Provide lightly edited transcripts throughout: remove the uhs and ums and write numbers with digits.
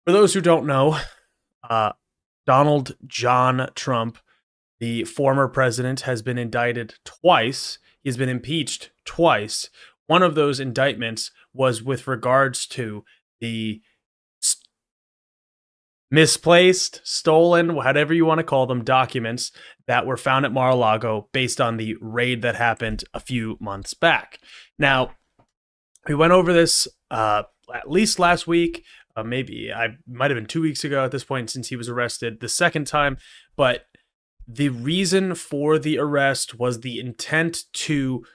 For those who don't know, uh, Donald John Trump, the former president, has been indicted twice. He's been impeached twice. One of those indictments was with regards to the misplaced, stolen, whatever you want to call them, documents that were found at Mar-a-Lago based on the raid that happened a few months back. Now, we went over this at least last week. Maybe I might have been 2 weeks ago at this point since he was arrested the second time. But the reason for the arrest was the intent to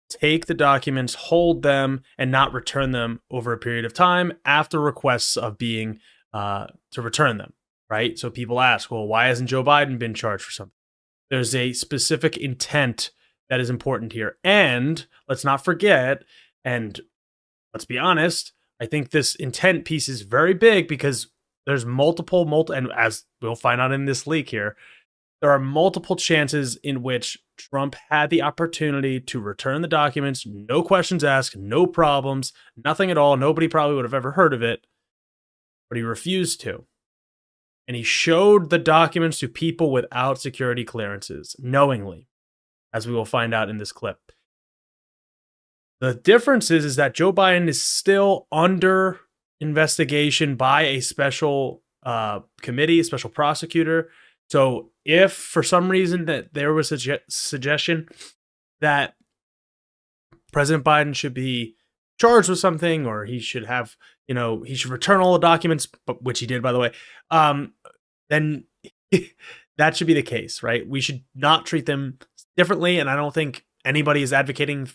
take the documents, hold them, and not return them over a period of time after requests of being to return them, right? So people ask, well, why hasn't Joe Biden been charged for something? There's a specific intent that is important here. And let's not forget, and let's be honest, I think this intent piece is very big because there's multiple, and as we'll find out in this leak here, there are multiple chances in which Trump had the opportunity to return the documents, no questions asked, no problems, nothing at all. Nobody probably would have ever heard of it, but he refused to. And he showed the documents to people without security clearances, knowingly, as we will find out in this clip. The difference is that Joe Biden is still under investigation by a special committee, a special prosecutor. So if for some reason that there was a suggestion that President Biden should be charged with something, or he should have, he should return all the documents, which he did, by the way, then that should be the case, right? We should not treat them differently. And I don't think anybody is advocating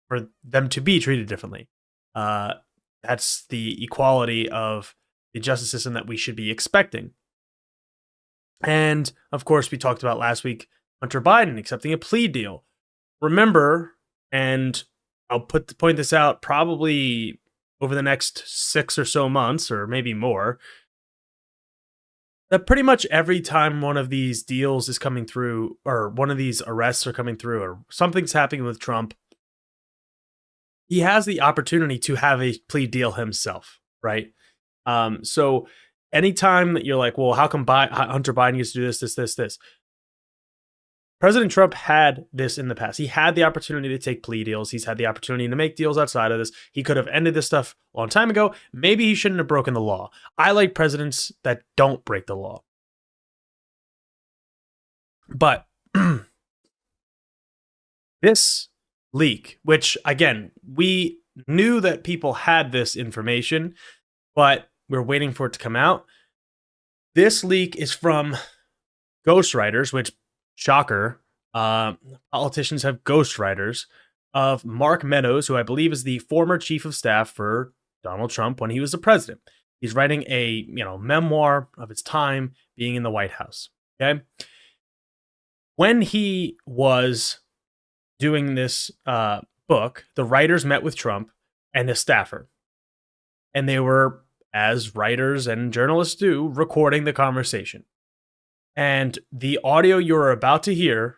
for them to be treated differently. That's the equality of the justice system that we should be expecting. And of course, we talked about last week, Hunter Biden accepting a plea deal. Remember, and I'll point this out probably over the next 6 or so months, or maybe more, that pretty much every time one of these deals is coming through, or one of these arrests are coming through, or something's happening with Trump, he has the opportunity to have a plea deal himself, right? So anytime that you're like, well, how come Hunter Biden gets to do this? President Trump had this in the past. He had the opportunity to take plea deals. He's had the opportunity to make deals outside of this. He could have ended this stuff a long time ago. Maybe he shouldn't have broken the law. I like presidents that don't break the law. But this leak, which again, we knew that people had this information, but we're waiting for it to come out. This leak is from ghostwriters, which, shocker, politicians have ghostwriters, of Mark Meadows, who I believe is the former chief of staff for Donald Trump when he was the president. He's writing a memoir of his time being in the White House. Okay, when he was doing this book, the writers met with Trump and his staffer, and they were, as writers and journalists do, recording the conversation. And the audio you're about to hear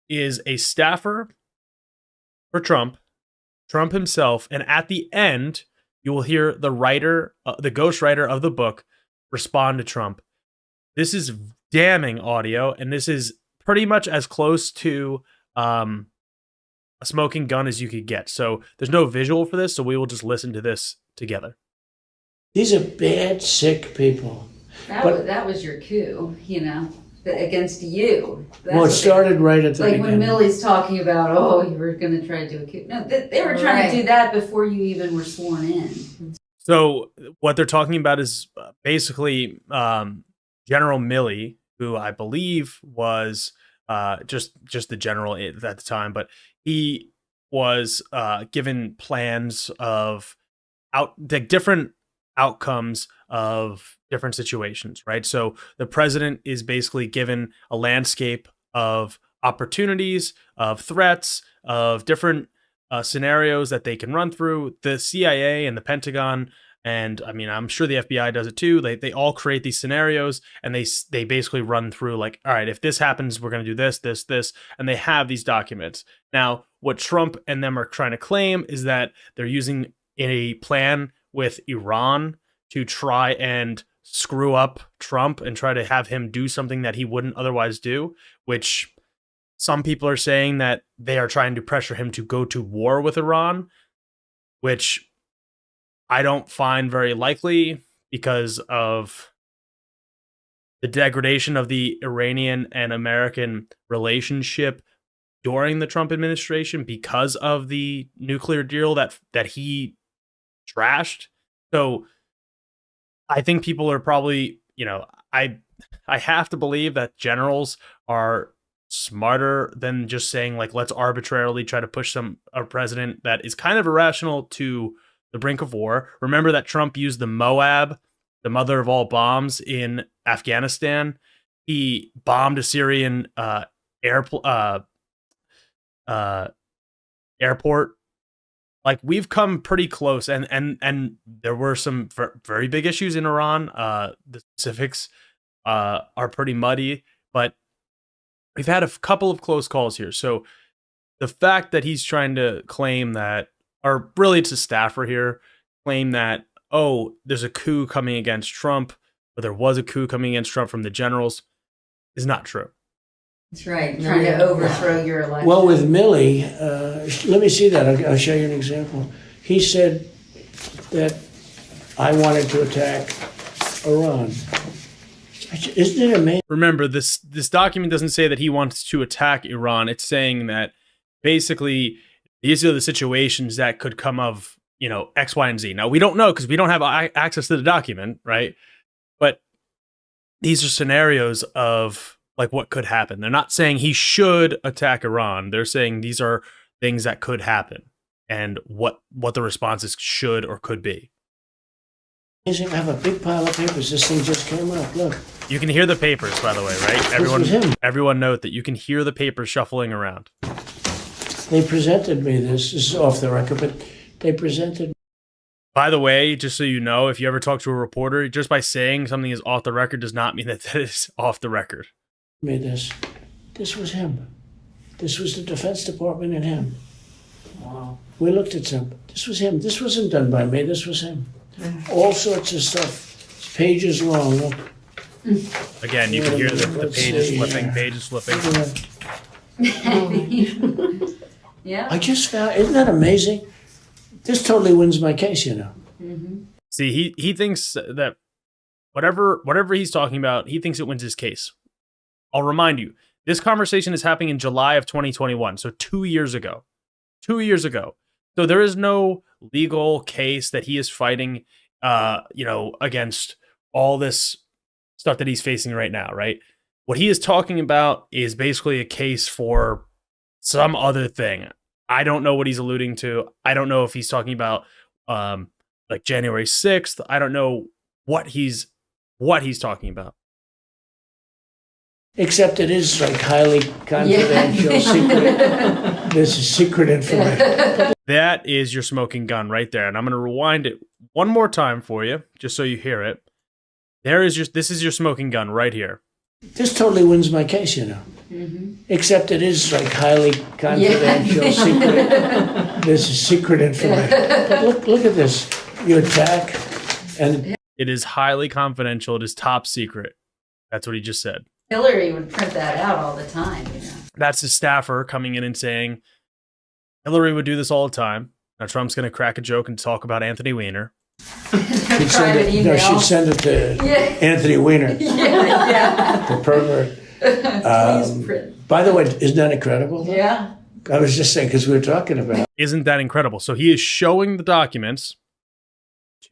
is a staffer for Trump himself, and at the end, you will hear the writer, the ghostwriter of the book, respond to Trump. This is damning audio, and this is pretty much as close to a smoking gun as you could get. So there's no visual for this, so we will just listen to this together. These are bad, sick people. That was your coup, against you. It started right at the like beginning. when Millie's talking about, you were going to try to do a coup. No, they were trying to do that before you even were sworn in. So what they're talking about is basically General Milley, who I believe was just the general at the time, but he was given plans of different outcomes of different situations, right? So the president is basically given a landscape of opportunities, of threats, of different scenarios that they can run through. The CIA and the Pentagon, and I mean, I'm sure the FBI does it too. They all create these scenarios, and they basically run through like, all right, if this happens, we're going to do this, and they have these documents. Now, what Trump and them are trying to claim is that they're using a plan with Iran to try and screw up Trump and try to have him do something that he wouldn't otherwise do, which some people are saying that they are trying to pressure him to go to war with Iran, which I don't find very likely because of the degradation of the Iranian and American relationship during the Trump administration because of the nuclear deal that he trashed. So I think people are probably, I have to believe that generals are smarter than just saying, like, let's arbitrarily try to push a president that is kind of irrational to the brink of war. Remember that Trump used the Moab, the mother of all bombs, in Afghanistan. He bombed a Syrian airport. Like, we've come pretty close, and there were some very big issues in Iran. The specifics are pretty muddy, but we've had a couple of close calls here. So the fact that he's trying to claim that, or really it's a staffer here, claim that, oh, there's a coup coming against Trump, or there was a coup coming against Trump from the generals, is not true. That's right. Trying to overthrow your election. Well, with Milley, let me see that. I'll show you an example. He said that I wanted to attack Iran. Isn't it amazing? Remember, this document doesn't say that he wants to attack Iran. It's saying that basically these are the situations that could come of, X, Y, and Z. Now, we don't know because we don't have access to the document, right? But these are scenarios of, like, what could happen. They're not saying he should attack Iran. They're saying these are things that could happen and what the responses should or could be. I have a big pile of papers. This thing just came up. Look. You can hear the papers, by the way, right? Everyone note that you can hear the papers shuffling around. They presented me this. This is off the record, but they presented. By the way, just so you know, if you ever talk to a reporter, just by saying something is off the record does not mean that is off the record. Me this. This was him. This was the Defense Department and him. Wow. We looked at him. This was him. This wasn't done by me. This was him. All sorts of stuff. It's pages long. Look. Again, you can hear the pages flipping, pages flipping. Yeah. I just found, isn't that amazing? This totally wins my case, Mm-hmm. See, he thinks that whatever he's talking about, he thinks it wins his case. I'll remind you, this conversation is happening in July of 2021, so 2 years ago. 2 years ago. So there is no legal case that he is fighting, against all this stuff that he's facing right now, right? What he is talking about is basically a case for some other thing. I don't know what he's alluding to. I don't know if he's talking about like January 6th. I don't know what he's talking about. Except it is like highly confidential, secret. This is secret information. That is your smoking gun right there. And I'm going to rewind it one more time for you, just so you hear it. This is your smoking gun right here. This totally wins my case, Mm-hmm. Except it is like highly confidential, secret. This is secret information. But look at this. You attack, and it is highly confidential. It is top secret. That's what he just said. Hillary would print that out all the time. That's his staffer coming in and saying Hillary would do this all the time. Now Trump's going to crack a joke and talk about Anthony Weiner. she'd send it to Anthony Weiner. The pervert. By the way, isn't that incredible? Yeah. I was just saying, because we were talking about. Isn't that incredible? So he is showing the documents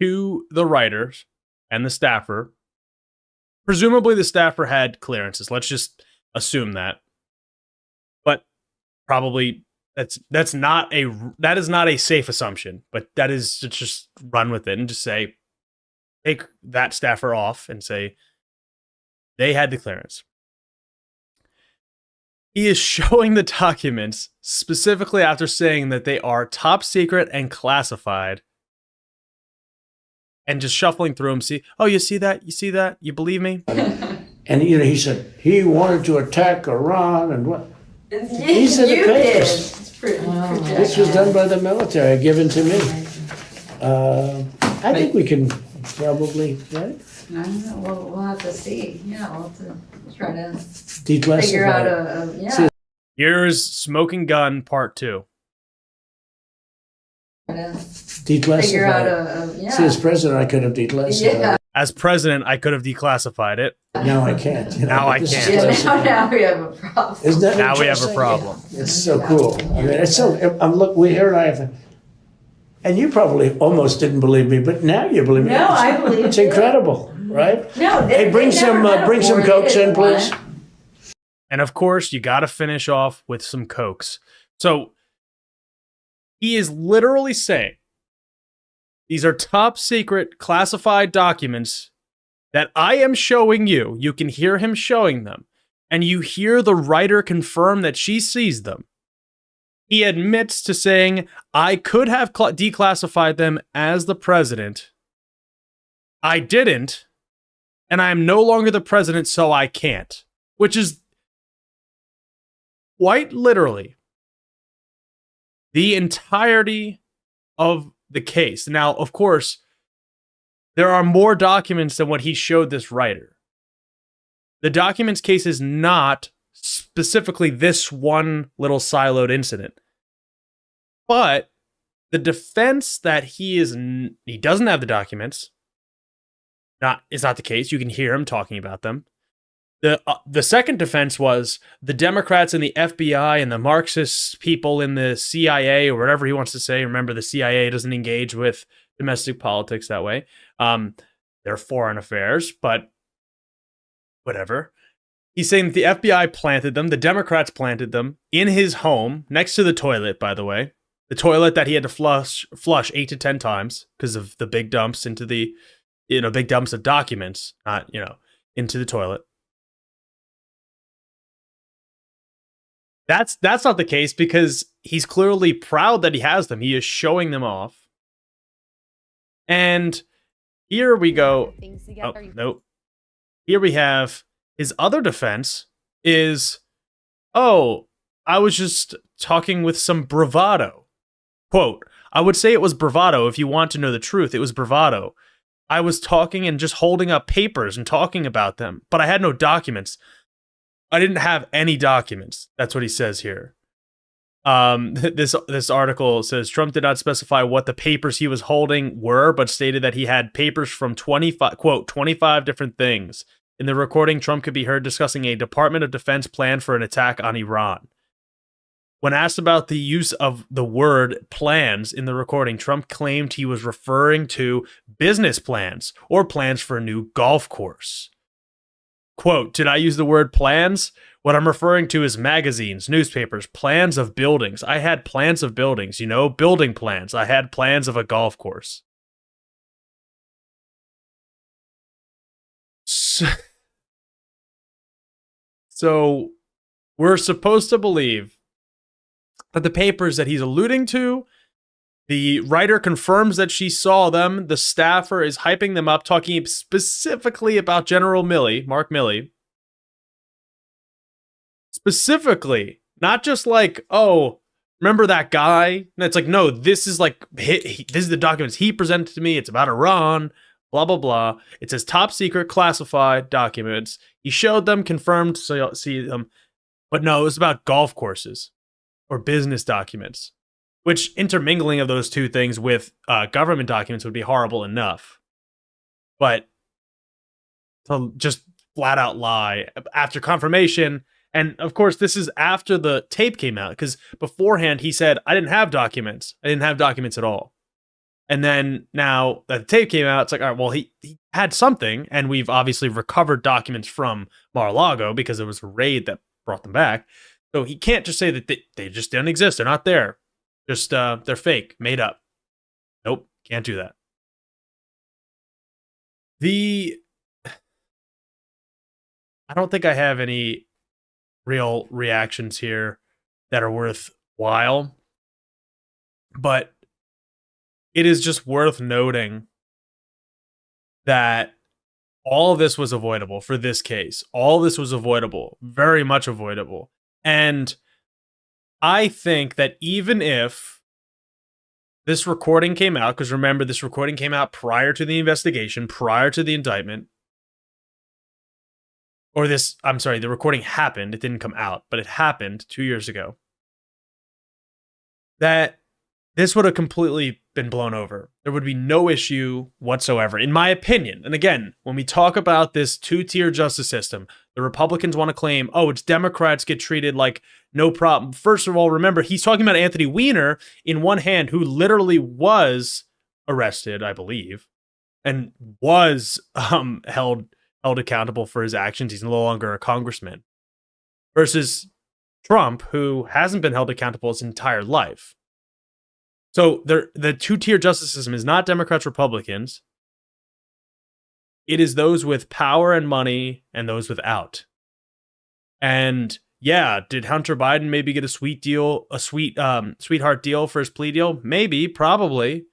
to the writers and the staffer. Presumably the staffer had clearances. Let's just assume that. But probably that is not a safe assumption, but that is to just run with it and just say, take that staffer off and say they had the clearance. He is showing the documents specifically after saying that they are top secret and classified, and just shuffling through them. See, oh, you see that? You see that? You believe me? And he said he wanted to attack Iran and what? These are the papers. This was done by the military, given to me. I think we can probably, right? I don't know. We'll have to see. Yeah, we'll have to try to Declassified. figure out a yeah. See, Here's Smoking Gun Part 2. Try to declassified. figure out a yeah. See, as president, I could have declassified. Yeah. As president, I could have declassified it. Now I can't. You know, Now I this is can't. Yeah, classified. now we have a problem. Isn't that Now we have a interesting? problem. It's so cool. I mean, it's so. We here and I have. And you probably almost didn't believe me, but now you believe me. No, I believe It's you. incredible, right? No, Hey, bring some cokes in, please. And of course, you got to finish off with some cokes. So he is literally saying these are top secret classified documents that I am showing you. You can hear him showing them, and you hear the writer confirm that she sees them. He admits to saying, I could have declassified them as the president. I didn't, and I am no longer the president, so I can't. Which is quite literally the entirety of the case. Now, of course, there are more documents than what he showed this writer. The documents case is not specifically this one little siloed incident. But the defense that he doesn't have the documents is not the case. You can hear him talking about them. The second defense was the Democrats and the FBI and the Marxist people in the CIA, or whatever he wants to say. Remember, the CIA doesn't engage with domestic politics that way. They're foreign affairs, but whatever. He's saying that the FBI planted them, the Democrats planted them in his home, next to the toilet, by the way. The toilet that he had to flush 8 to 10 times because of the big dumps into the, big dumps of documents, not, into the toilet. That's not the case because he's clearly proud that he has them. He is showing them off. And here we go. Oh, nope. Here we have his other defense is, I was just talking with some bravado. Quote, I would say it was bravado if you want to know the truth. It was bravado. I was talking and just holding up papers and talking about them, but I had no documents. I didn't have any documents. That's what he says here. This article says Trump did not specify what the papers he was holding were, but stated that he had papers from 25 different things. In the recording, Trump could be heard discussing a Department of Defense plan for an attack on Iran. When asked about the use of the word plans in the recording, Trump claimed he was referring to business plans or plans for a new golf course. Quote, did I use the word plans? What I'm referring to is magazines, newspapers, plans of buildings. I had plans of buildings, building plans. I had plans of a golf course. So we're supposed to believe that the papers that he's alluding to, the writer confirms that she saw them. The staffer is hyping them up, talking specifically about General Milley, Mark Milley. Specifically, not just like, remember that guy? And it's like, no, this is like, this is the documents he presented to me. It's about Iran, blah, blah, blah. It's his top secret classified documents. He showed them, confirmed, so you'll see them. But no, it was about golf courses or business documents, which intermingling of those two things with government documents would be horrible enough. But to just flat out lie after confirmation. And of course, this is after the tape came out, because beforehand he said, I didn't have documents. I didn't have documents at all. And then now that the tape came out, it's like, all right, well, he had something. And we've obviously recovered documents from Mar-a-Lago because it was a raid that brought them back. So he can't just say that they just didn't exist. They're not there. Just they're fake, made up. Nope, can't do that. I don't think I have any real reactions here that are worthwhile, but it is just worth noting that all of this was avoidable for this case. All this was avoidable, very much avoidable. And I think that even if this recording came out, because remember, this recording came out prior to the investigation, prior to the indictment. The recording happened. It didn't come out, but it happened 2 years ago. That this would have completely been blown over. There would be no issue whatsoever, in my opinion. And again, when we talk about this two-tier justice system, the Republicans want to claim, oh, it's Democrats get treated like no problem. First of all, remember, he's talking about Anthony Weiner in one hand, who literally was arrested, I believe, and was held accountable for his actions. He's no longer a congressman. Versus Trump, who hasn't been held accountable his entire life. So the two-tier justice system is not Democrats, Republicans. It is those with power and money and those without. And yeah, did Hunter Biden maybe get a sweetheart deal for his plea deal? Maybe, probably.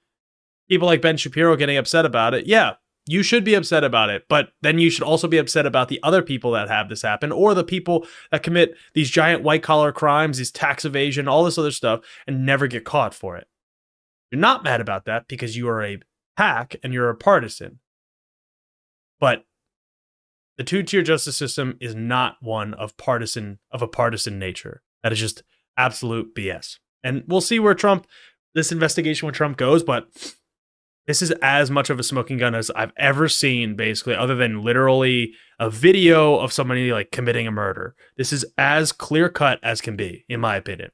People like Ben Shapiro getting upset about it. Yeah, you should be upset about it. But then you should also be upset about the other people that have this happen, or the people that commit these giant white-collar crimes, these tax evasion, all this other stuff, and never get caught for it. You're not mad about that because you are a hack and you're a partisan. But the two-tier justice system is not one of a partisan nature. That is just absolute BS. And we'll see where this investigation with Trump goes, but this is as much of a smoking gun as I've ever seen, basically, other than literally a video of somebody like committing a murder. This is as clear-cut as can be, in my opinion.